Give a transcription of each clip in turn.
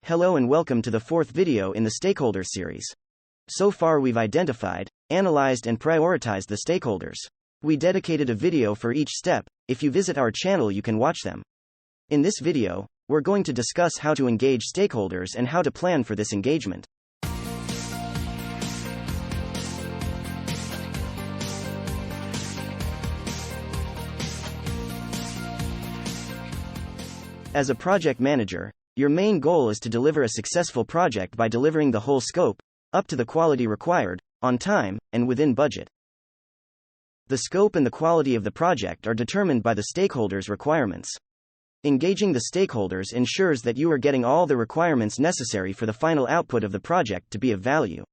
Hello and welcome to the fourth video in the Stakeholder series. So far we've identified, analyzed and prioritized the stakeholders. We dedicated a video for each step. If you visit our channel you can watch them. In this video, we're going to discuss how to engage stakeholders and how to plan for this engagement. As a project manager, your main goal is to deliver a successful project by delivering the whole scope, up to the quality required, on time, and within budget. The scope and the quality of the project are determined by the stakeholders' requirements. Engaging the stakeholders ensures that you are getting all the requirements necessary for the final output of the project to be of value.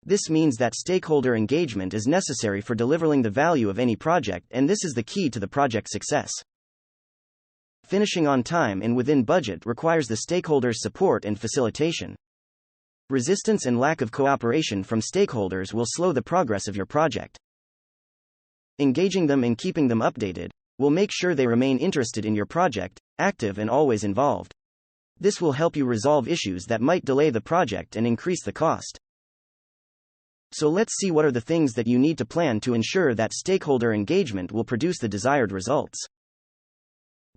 This means that stakeholder engagement is necessary for delivering the value of any project, and this is the key to the project success. Finishing on time and within budget requires the stakeholders' support and facilitation. Resistance and lack of cooperation from stakeholders will slow the progress of your project. Engaging them and keeping them updated will make sure they remain interested in your project, active and always involved. This will help you resolve issues that might delay the project and increase the cost. So let's see what are the things that you need to plan to ensure that stakeholder engagement will produce the desired results.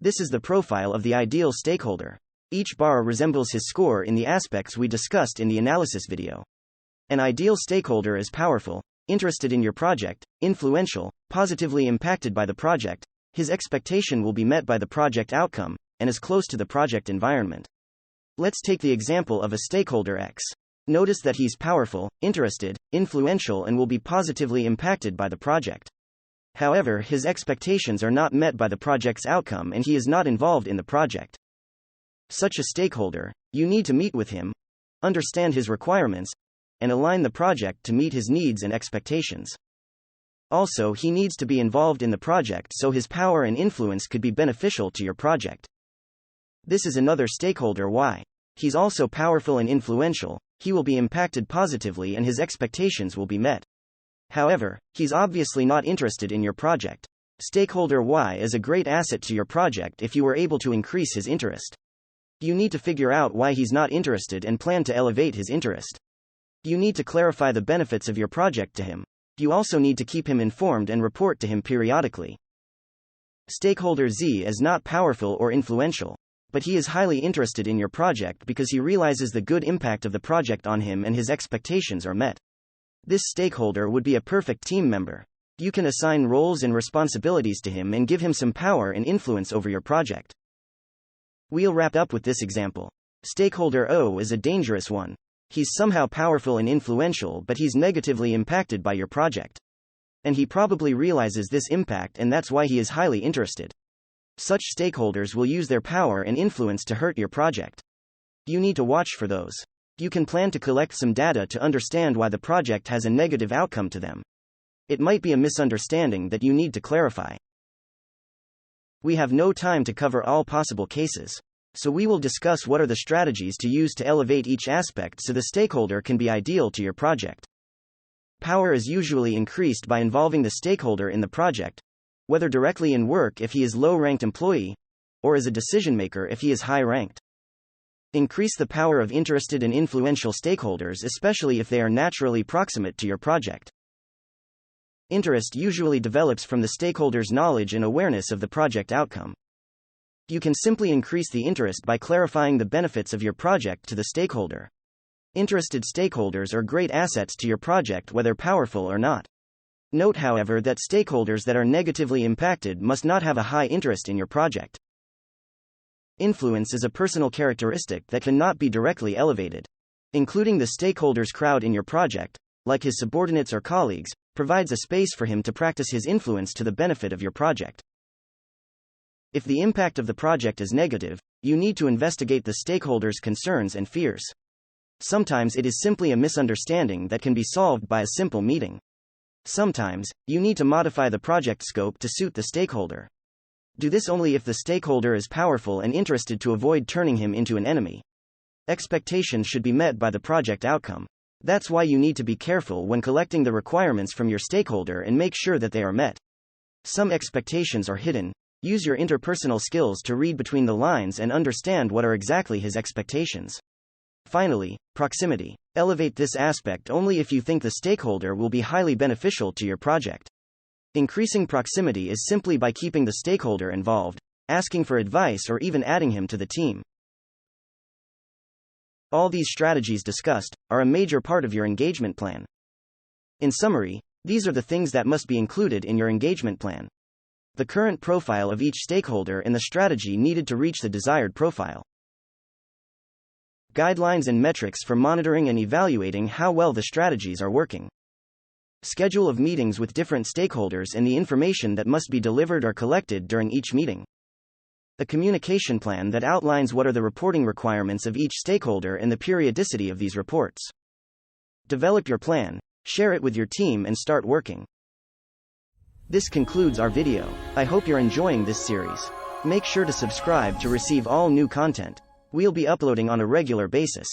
This is the profile of the ideal stakeholder. Each bar resembles his score in the aspects we discussed in the analysis video. An ideal stakeholder is powerful, interested in your project, influential, positively impacted by the project, his expectation will be met by the project outcome, and is close to the project environment. Let's take the example of a stakeholder X. Notice that he's powerful, interested, influential, and will be positively impacted by the project. However, his expectations are not met by the project's outcome and he is not involved in the project. Such a stakeholder, you need to meet with him, understand his requirements, and align the project to meet his needs and expectations. Also, he needs to be involved in the project so his power and influence could be beneficial to your project. This is another stakeholder Y. He's also powerful and influential, he will be impacted positively and his expectations will be met. However, he's obviously not interested in your project. Stakeholder Y is a great asset to your project if you were able to increase his interest. You need to figure out why he's not interested and plan to elevate his interest. You need to clarify the benefits of your project to him. You also need to keep him informed and report to him periodically. Stakeholder Z is not powerful or influential, but he is highly interested in your project because he realizes the good impact of the project on him and his expectations are met. This stakeholder would be a perfect team member. You can assign roles and responsibilities to him and give him some power and influence over your project. We'll wrap up with this example. Stakeholder O is a dangerous one. He's somehow powerful and influential, but he's negatively impacted by your project. And he probably realizes this impact, and that's why he is highly interested. Such stakeholders will use their power and influence to hurt your project. You need to watch for those. You can plan to collect some data to understand why the project has a negative outcome to them. It might be a misunderstanding that you need to clarify. We have no time to cover all possible cases, so we will discuss what are the strategies to use to elevate each aspect so the stakeholder can be ideal to your project. Power is usually increased by involving the stakeholder in the project, whether directly in work if he is low-ranked employee, or as a decision-maker if he is high-ranked. Increase the power of interested and influential stakeholders, especially if they are naturally proximate to your project. Interest usually develops from the stakeholders' knowledge and awareness of the project outcome. You can simply increase the interest by clarifying the benefits of your project to the stakeholder. Interested stakeholders are great assets to your project whether powerful or not. Note, however, that stakeholders that are negatively impacted must not have a high interest in your project. Influence is a personal characteristic that cannot be directly elevated. Including the stakeholder's crowd in your project, like his subordinates or colleagues, provides a space for him to practice his influence to the benefit of your project. If the impact of the project is negative, you need to investigate the stakeholder's concerns and fears. Sometimes it is simply a misunderstanding that can be solved by a simple meeting. Sometimes, you need to modify the project scope to suit the stakeholder. Do this only if the stakeholder is powerful and interested to avoid turning him into an enemy. Expectations should be met by the project outcome. That's why you need to be careful when collecting the requirements from your stakeholder and make sure that they are met. Some expectations are hidden, Use your interpersonal skills to read between the lines and understand what are exactly his expectations. Finally, proximity. Elevate this aspect only if you think the stakeholder will be highly beneficial to your project. Increasing proximity is simply by keeping the stakeholder involved, asking for advice, or even adding him to the team. All these strategies discussed are a major part of your engagement plan. In summary, these are the things that must be included in your engagement plan. The current profile of each stakeholder and the strategy needed to reach the desired profile. Guidelines and metrics for monitoring and evaluating how well the strategies are working. Schedule of meetings with different stakeholders and the information that must be delivered or collected during each meeting. A communication plan that outlines what are the reporting requirements of each stakeholder and the periodicity of these reports. Develop your plan, share it with your team, and start working. This concludes our video. I hope you're enjoying this series. Make sure to subscribe to receive all new content. We'll be uploading on a regular basis.